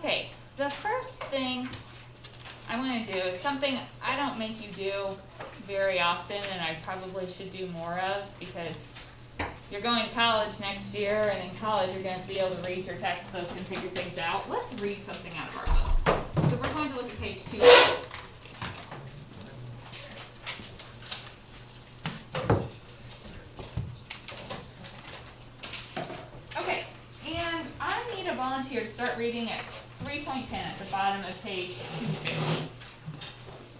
Okay, the first thing I want to do is something I don't make you do very often, and I probably should do more of, because you're going to college next year, and in college you're going to be able to read your textbooks and figure things out. Let's read something out of our book. So we're going to look at page 2. Okay, and I need a volunteer to start reading at 3.10 at the bottom of page 250.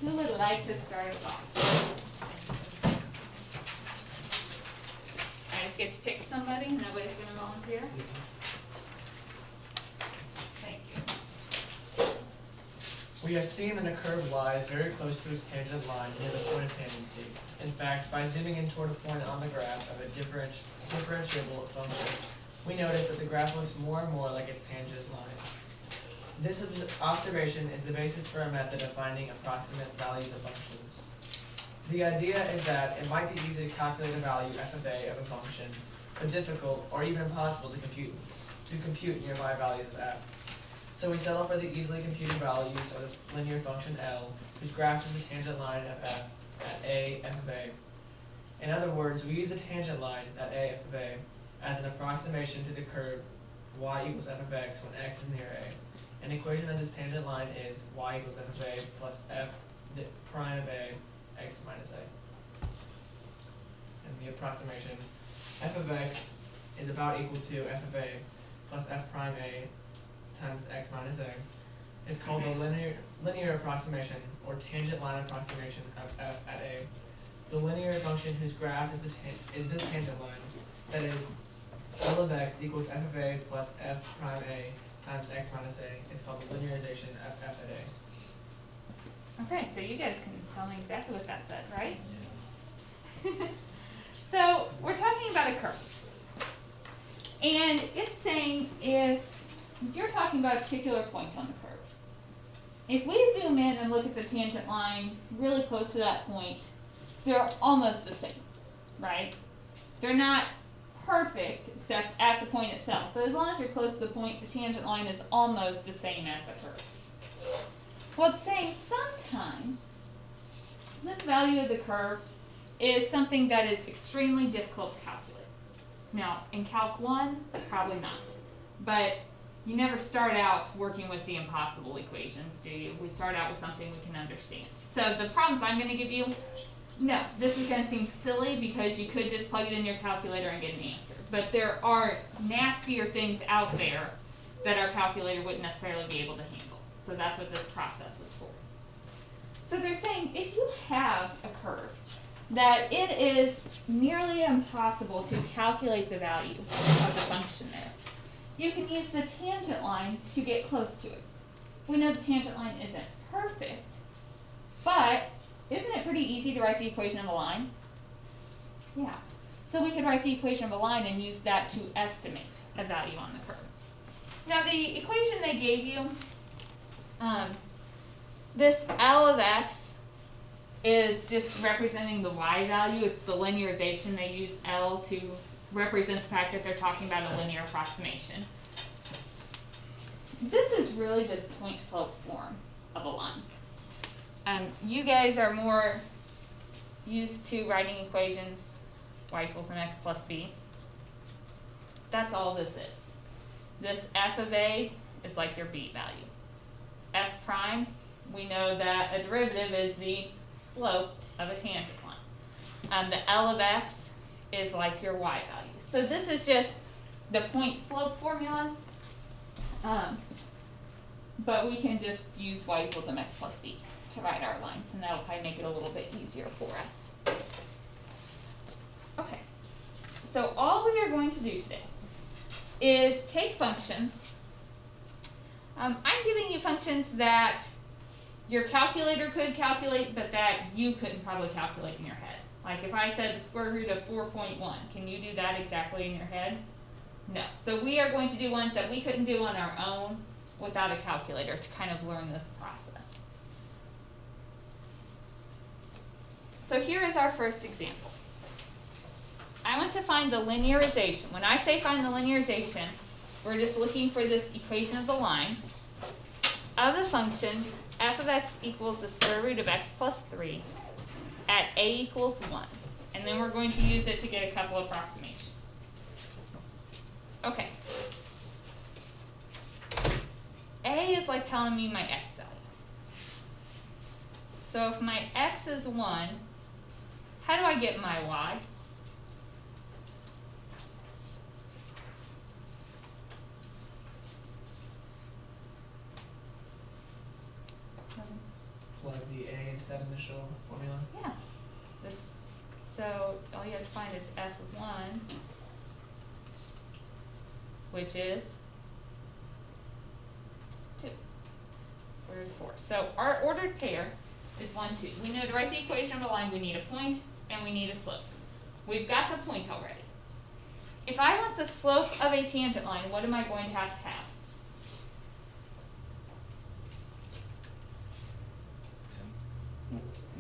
Who would like to start us off? I just get to pick somebody. Nobody's going to volunteer. Thank you. We have seen that a curve lies very close to its tangent line near the point of tangency. In fact, by zooming in toward a point on the graph of a differentiable function, we notice that the graph looks more and more like its tangent line. This observation is the basis for a method of finding approximate values of functions. The idea is that it might be easy to calculate a value f of a of a function, but difficult or even impossible to compute nearby values of f. So we settle for the easily computed values of the linear function L, whose graph is the tangent line of f at a f of a. In other words, we use the tangent line at a f of a as an approximation to the curve y equals f of x when x is near a. An equation of this tangent line is y equals f of a plus f prime of a x minus a. And the approximation, f of x is about equal to f of a plus f prime a times x minus a, is called the linear approximation, or tangent line approximation of f at a. The linear function whose graph is this tangent line, that is, L of x equals f of a plus f prime a times x minus a, is called the linearization of f at a. Okay, so you guys can tell me exactly what that said, right? Yeah. So we're talking about a curve. And it's saying if you're talking about a particular point on the curve, if we zoom in and look at the tangent line really close to that point, they're almost the same, right? They're not perfect except at the point itself, but as long as you're close to the point, the tangent line is almost the same as the curve. Well, it's saying sometimes this value of the curve is something that is extremely difficult to calculate. Now, in Calc 1, probably not. But you never start out working with the impossible equations, do you? We start out with something we can understand. So the problems I'm going to give you, no, this is going to seem silly because you could just plug it in your calculator and get an answer. But there are nastier things out there that our calculator wouldn't necessarily be able to handle. So that's what this process is for. So they're saying if you have a curve that it is nearly impossible to calculate the value of the function there, you can use the tangent line to get close to it. We know the tangent line isn't perfect, but isn't it pretty easy to write the equation of a line? Yeah. So we could write the equation of a line and use that to estimate a value on the curve. Now the equation they gave you, this L of x is just representing the y value. It's the linearization. They use L to represent the fact that they're talking about a linear approximation. This is really just point slope form of a line. You guys are more used to writing equations y equals mx plus b. That's all this is. This f of a is like your b value. F prime, we know that a derivative is the slope of a tangent line. The L of x is like your y value. So this is just the point slope formula, but we can just use y equals mx plus b to write our lines, and that'll probably make it a little bit easier for us. Okay, so all we are going to do today is take functions. I'm giving you functions that your calculator could calculate, but that you couldn't probably calculate in your head. Like if I said the square root of 4.1, can you do that exactly in your head? No. So we are going to do ones that we couldn't do on our own without a calculator to kind of learn this process. So here is our first example. I want to find the linearization. When I say find the linearization, we're just looking for this equation of the line. of the function f of x equals the square root of x plus 3 at a equals 1. And then we're going to use it to get a couple of approximations. Okay. A is like telling me my x value. So if my x is 1, how do I get my y? Plug the a into that initial formula. Yeah. So all you have to find is f of 1, which is 2. Square root of 4. So our ordered pair is 1, 2. We know to write the equation of a line, we need a point and we need a slope. We've got the point already. If I want the slope of a tangent line, what am I going to have?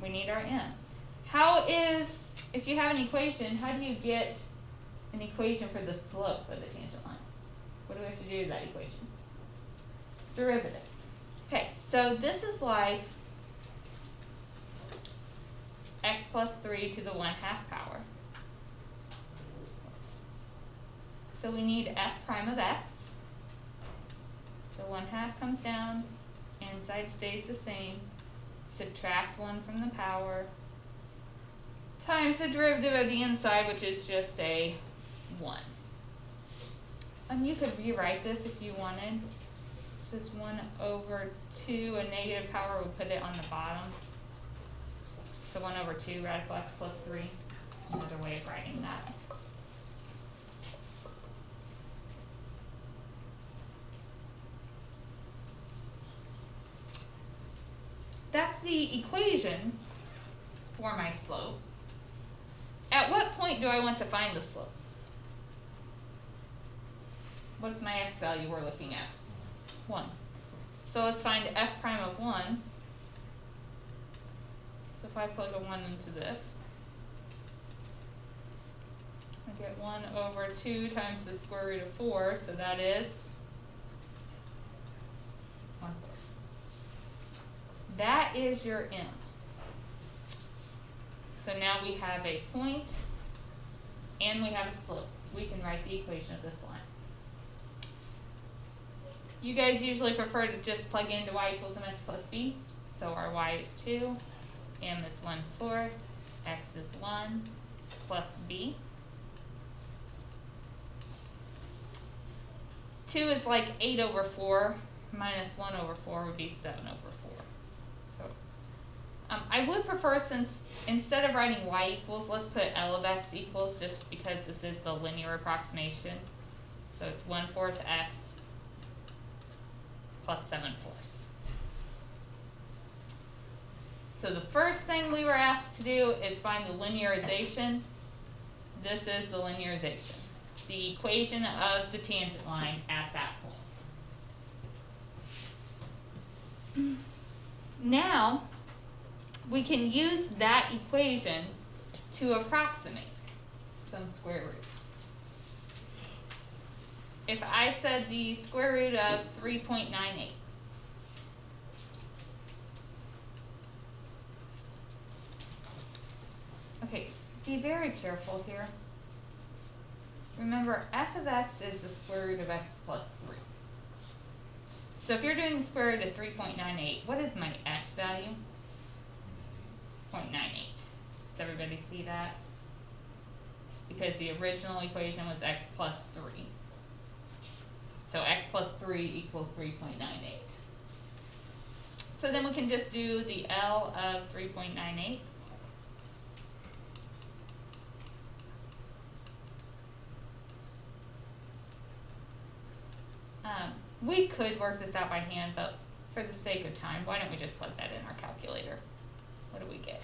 We need our m. If you have an equation, how do you get an equation for the slope of the tangent line? What do we have to do to that equation? Derivative. Okay, so this is like x plus 3 to the 1/2 power. So we need f prime of x. So 1/2 comes down, inside stays the same. Subtract 1 from the power, times the derivative of the inside, which is just a 1. You could rewrite this if you wanted. It's just 1 over 2, a negative power, we'll put it on the bottom. So 1 over 2 radical x plus 3, another way of writing that. That's the equation for my slope. At what point do I want to find the slope? What's my x value we're looking at? 1. So let's find f prime of 1. So if I plug a 1 into this, I get 1 over 2 times the square root of 4, so that is 1/4. That is your m. So now we have a point and we have a slope. We can write the equation of this line. You guys usually prefer to just plug into y equals mx plus b. So our y is 2, m is 1/4, x is 1, plus b. 2 is like 8 over 4, minus 1 over 4 would be 7 over 4. So I would prefer, since instead of writing y equals, let's put L of x equals, just because this is the linear approximation. So it's 1/4 x plus 7/4. So the first thing we were asked to do is find the linearization. This is the linearization, the equation of the tangent line at that point. Now, we can use that equation to approximate some square roots. If I said the square root of 3.98, okay, be very careful here. Remember, f of x is the square root of x plus 3. So if you're doing the square root of 3.98, what is my x value? 0.98. Does everybody see that? Because the original equation was x plus 3. So x plus 3 equals 3.98. So then we can just do the L of 3.98. We could work this out by hand, but for the sake of time, why don't we just plug that in our calculator? What do we get?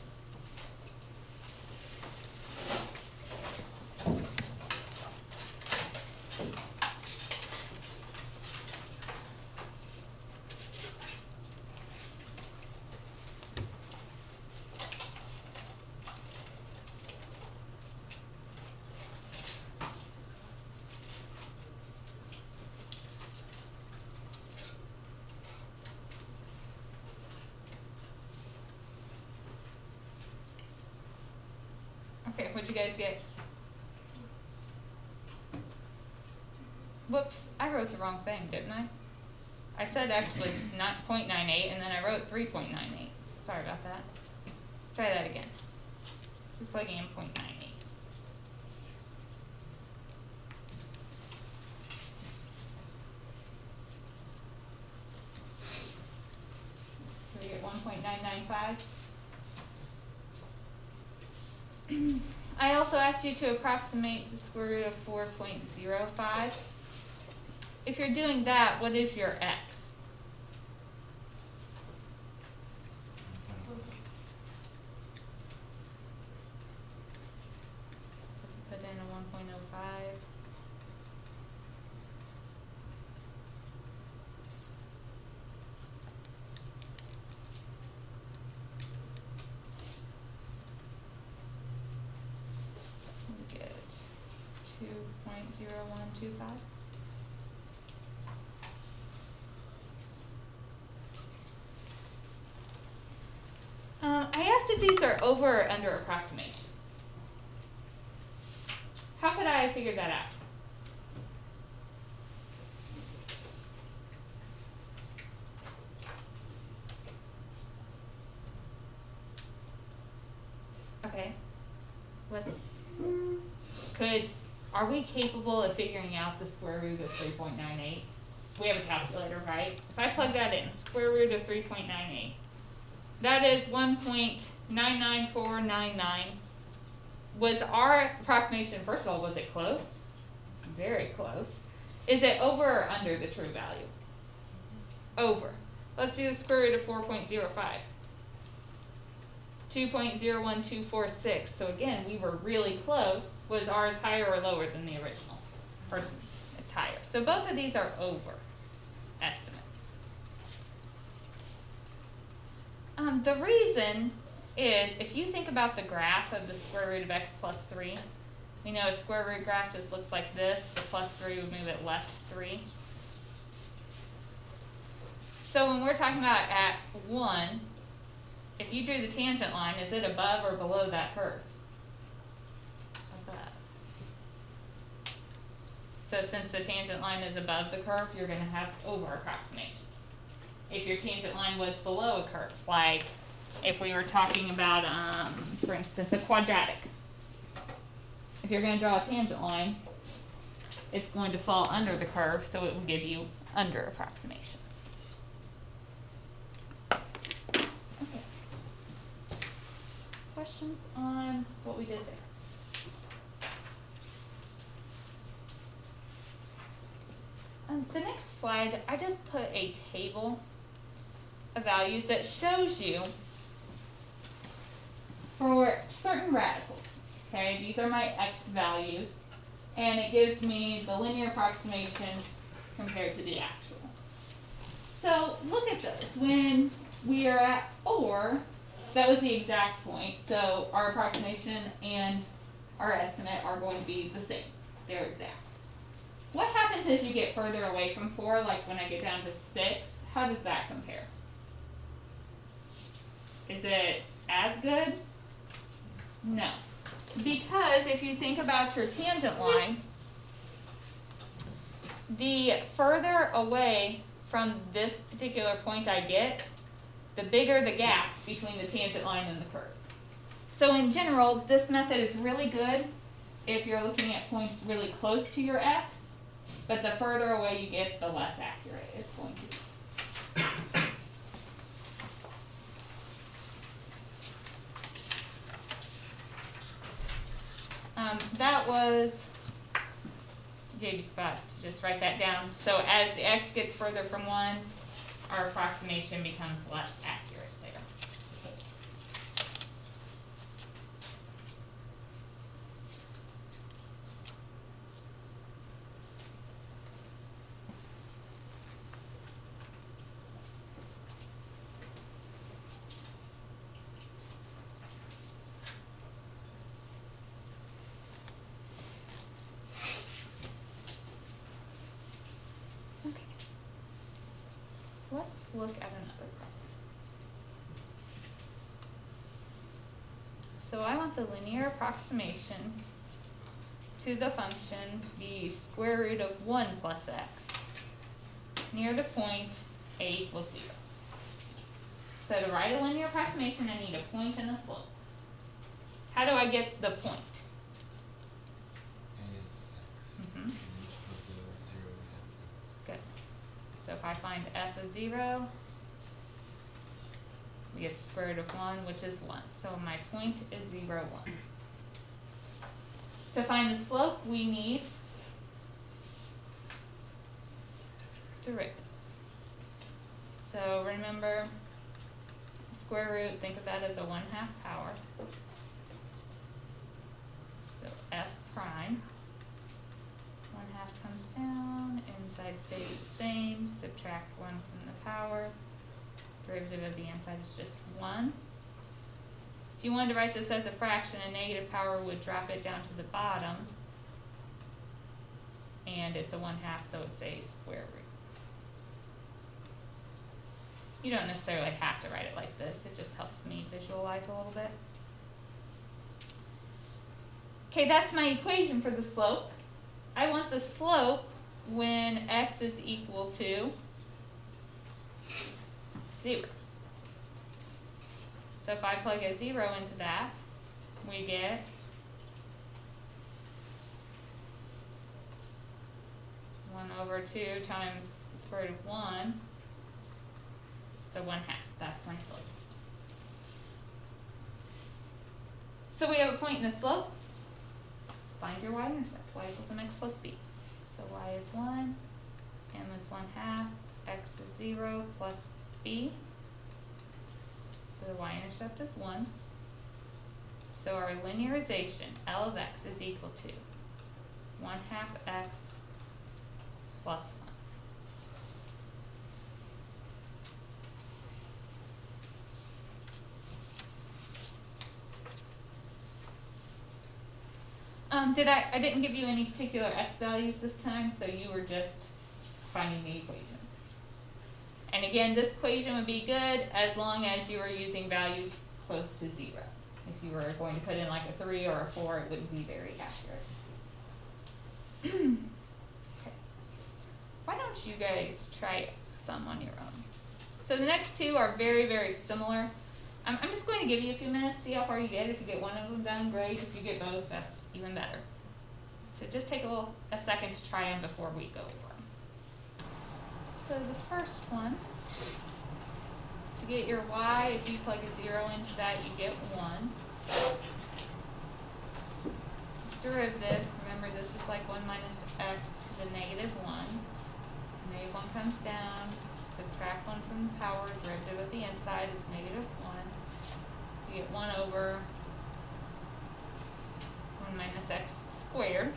guys get? Whoops, I wrote the wrong thing, didn't I? I said x was not 0.98 and then I wrote 3.98. Sorry about that. Try that again. We're plugging in 0.98. So we get 1.995. I also asked you to approximate the square root of 4.05. If you're doing that, what is your x? Put in a 1.05. We get 2.0125. I asked if these are over or under approximations. How could I have figured that out? Okay. Are we capable of figuring out the square root of 3.98? We have a calculator, right? If I plug that in, square root of 3.98, that is 1.99499. Was our approximation, first of all, was it close? Very close. Is it over or under the true value? Over. Let's do the square root of 4.05. 2.01246. So again, we were really close. Was ours higher or lower than the original? Or it's higher. So both of these are over estimates. The reason is, if you think about the graph of the square root of x plus 3, we know a square root graph just looks like this. The plus 3 would move it left 3. So when we're talking about at 1, if you drew the tangent line, is it above or below that curve? Above. So since the tangent line is above the curve, you're going to have over approximations. If your tangent line was below a curve, like if we were talking about, for instance, a quadratic. If you're going to draw a tangent line, it's going to fall under the curve, so it will give you under approximations. Okay. Questions on what we did there? The next slide, I just put a table of values that shows you for certain radicals. Okay, these are my x values, and it gives me the linear approximation compared to the actual. So look at those. When we are at 4, that was the exact point. So our approximation and our estimate are going to be the same. They're exact. What happens as you get further away from 4, like when I get down to 6? How does that compare? Is it as good? No. Because if you think about your tangent line, the further away from this particular point I get, the bigger the gap between the tangent line and the curve. So in general, this method is really good if you're looking at points really close to your x, but the further away you get, the less accurate it's going to be. That was, gave you spot to just write that down. So as the x gets further from 1, our approximation becomes less accurate there. Okay. Let's look at another problem. So I want the linear approximation to the function be square root of 1 plus x near the point a equals 0. So to write a linear approximation, I need a point and a slope. How do I get the point? A is x. Mm-hmm. And each plus the 0 is x. Good. So if I find f of 0, we get the square root of 1, which is 1. So my point is 0, 1. To find the slope, we need derivative. So remember, square root, think of that as a 1/2 power. So f prime, 1/2 comes down, inside stays the same, subtract 1 from the power. Derivative of the inside is just 1. If you wanted to write this as a fraction, a negative power would drop it down to the bottom, and it's a 1/2, so it's a square root. You don't necessarily have to write it like this, it just helps me visualize a little bit. Okay, that's my equation for the slope. I want the slope when x is equal to 0. So if I plug a 0 into that, we get 1/2 times the square root of 1, so 1/2, that's my slope. So we have a point and a slope. Find your y-intercept, y equals mx plus b. So y is 1, m is 1/2, x is 0 plus b. So the y-intercept is 1. So our linearization, L of x is equal to 1/2 x plus 1. I didn't give you any particular x values this time, so you were just finding the equation. And again, this equation would be good as long as you were using values close to 0. If you were going to put in like a 3 or a 4, it wouldn't be very accurate. Okay. Why don't you guys try some on your own? So the next two are very, very similar. I'm just going to give you a few minutes, see how far you get. If you get one of them done, great. If you get both, that's even better. So just take a second to try them before we go over them. So the first one, to get your y, if you plug a 0 into that, you get 1. Derivative, remember this is like 1 minus x to the negative 1. Negative 1 comes down, subtract 1 from the power, derivative of the inside is negative 1. You get 1 over 1 minus x squared.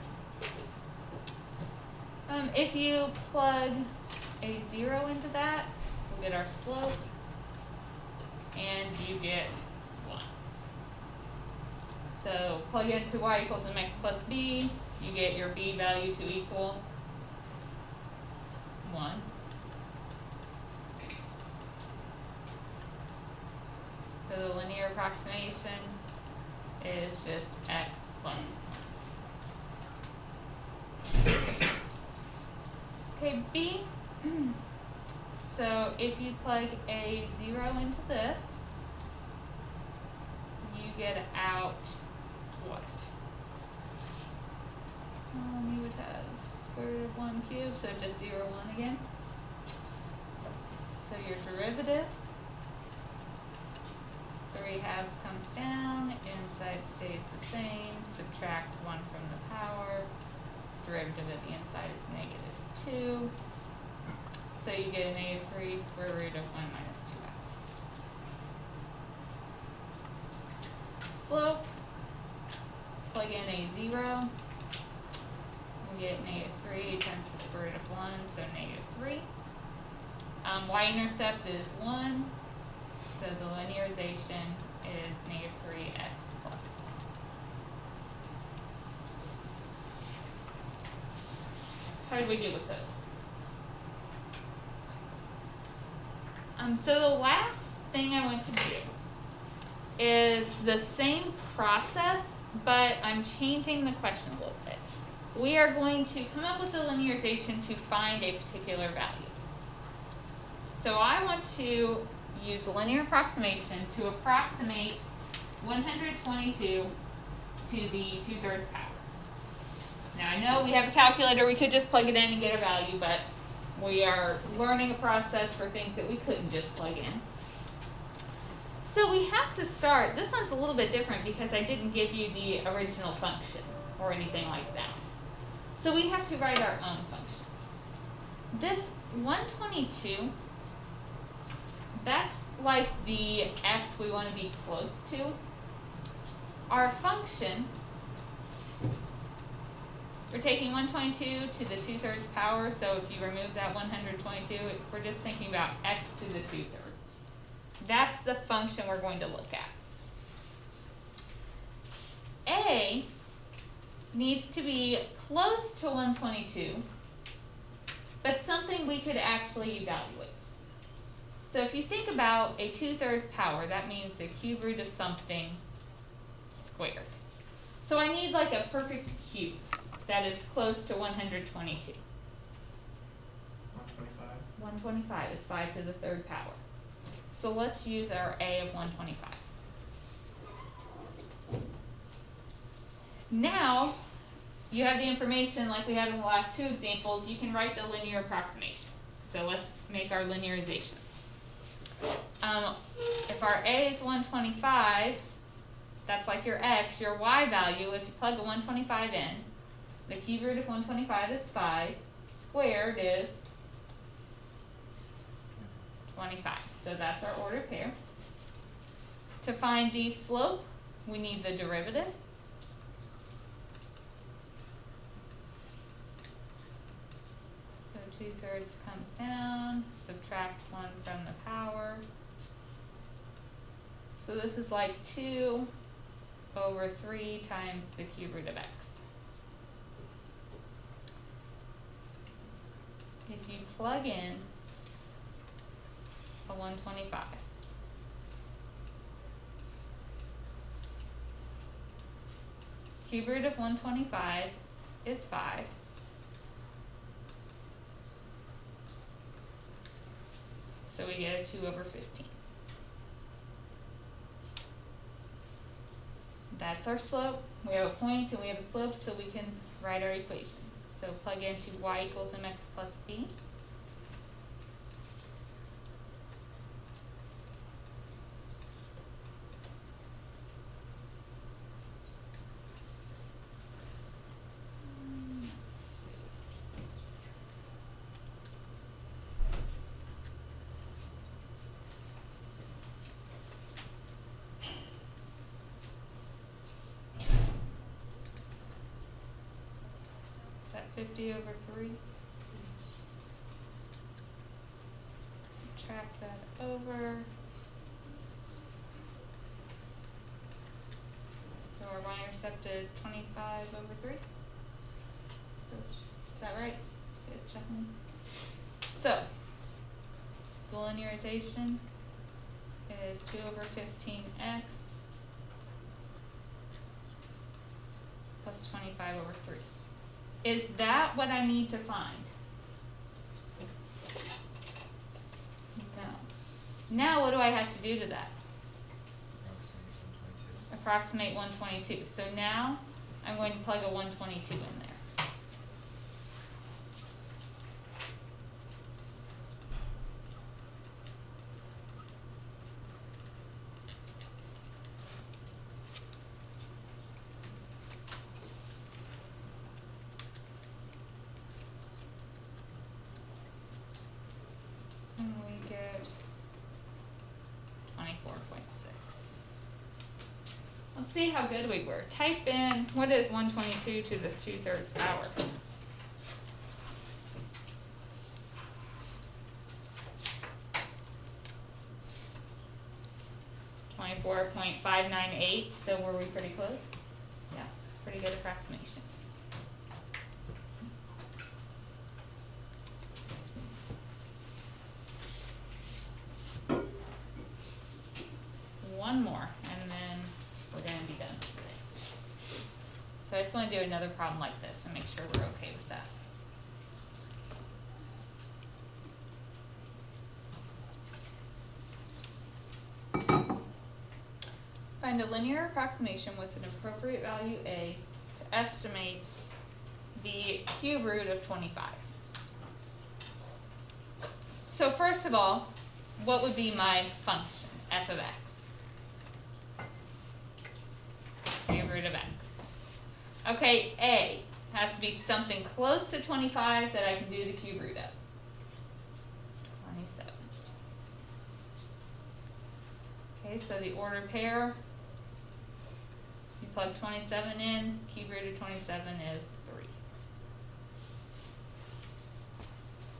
If you plug a 0 into that, we'll get our slope, and you get 1. So plug into y equals mx plus b, you get your b value to equal 1. So the linear approximation is just x plus 1. Okay, b. So if you plug a 0 into this, you get out what? You would have square root of 1 cubed, so just 0, 1 again. So your derivative, 3 halves comes down, inside stays the same, subtract 1 from the power, derivative of the inside is negative 2. So you get a negative 3 square root of 1 minus 2x. Slope, plug in a 0, we get negative 3 times the square root of 1, so negative 3. Y-intercept is 1, so the linearization is negative 3x plus 1. How did we do with those? So the last thing I want to do is the same process, but I'm changing the question a little bit. We are going to come up with a linearization to find a particular value. So I want to use the linear approximation to approximate 122 to the 2/3 power. Now I know we have a calculator, we could just plug it in and get a value, but we are learning a process for things that we couldn't just plug in. So we have to start, this one's a little bit different because I didn't give you the original function or anything like that. So we have to write our own function. This 122, that's like the x we want to be close to. Our function, we're taking 122 to the 2/3 power, so if you remove that 122, we're just thinking about x to the 2/3. That's the function we're going to look at. A needs to be close to 122, but something we could actually evaluate. So if you think about a 2/3 power, that means the cube root of something squared. So I need like a perfect cube that is close to 122. 125. 125 is 5 to the 3rd power. So let's use our A of 125. Now, you have the information like we had in the last two examples, you can write the linear approximation. So let's make our linearization. If our A is 125, that's like your x, your y value, if you plug a 125 in, the cube root of 125 is 5, squared is 25. So that's our ordered pair. To find the slope, we need the derivative. So 2/3 comes down, subtract 1 from the power. So this is like 2 over 3 times the cube root of x. If you plug in a 125, cube root of 125 is 5. So we get a 2 over 15. That's our slope. We have a point and we have a slope, so we can write our equation. So plug into y equals mx plus b. Is that 50 over 3? Subtract that over. So our y-intercept is 25 over 3. So is that right? Just checking. So the linearization is 2 over 15x plus 25 over 3. Is that what I need to find? No. Now what do I have to do to that? Approximate 122. So now I'm going to plug a 122 in there. And we get 24.6. Let's see how good we were. Type in, what is 122 to the 2/3 power? .598, so were we pretty close? Yeah, pretty good approximation. One more, and just want to do another problem like this and make sure we're okay with that. Find a linear approximation with an appropriate value a to estimate the cube root of 25. So first of all, what would be my function, f of x? Cube root of x. Okay, a has to be something close to 25 that I can do the cube root of. 27. Okay, so the ordered pair, you plug 27 in, cube root of 27 is 3.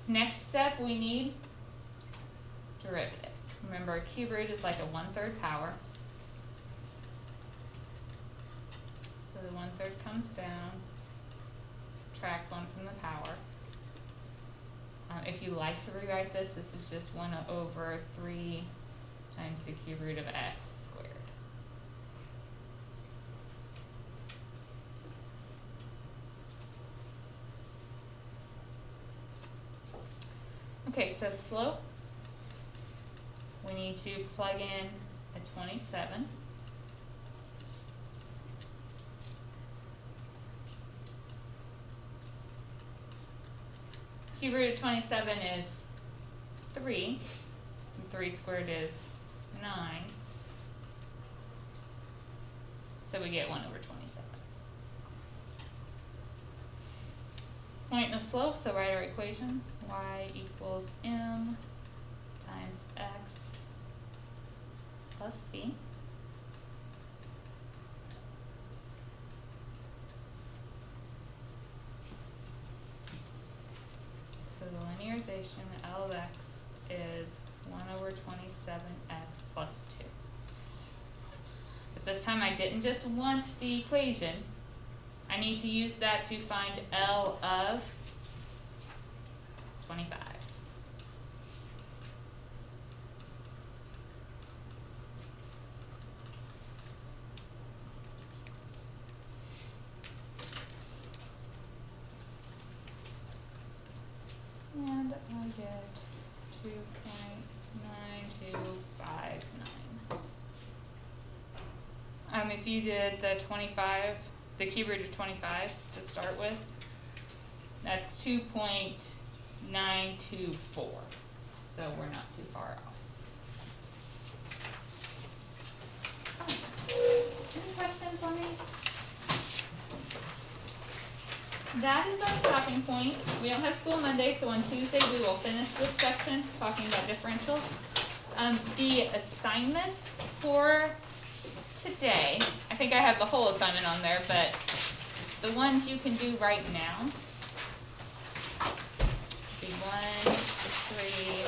Next step we need derivative. Remember, a cube root is like a 1/3 power. So the 1/3 comes down, subtract 1 from the power. If you like to rewrite this, this is just 1 over 3 times the cube root of x squared. Okay, so slope, we need to plug in a 27. Cube root of 27 is 3, and 3 squared is 9. So we get 1 over 27. Point and a slope, so write our equation. Y equals m times x plus b. So the linearization L of x is 1 over 27x plus 2. But this time I didn't just want the equation. I need to use that to find L of 25. And I get 2.9259. If you did the 25, the cube root of 25 to start with, that's 2.924. So we're not too far off. Any questions on these? That is our stopping point. We don't have school Monday, so on Tuesday we will finish this section talking about differentials. The assignment for today, I think I have the whole assignment on there, but the ones you can do right now, the 1, the 3,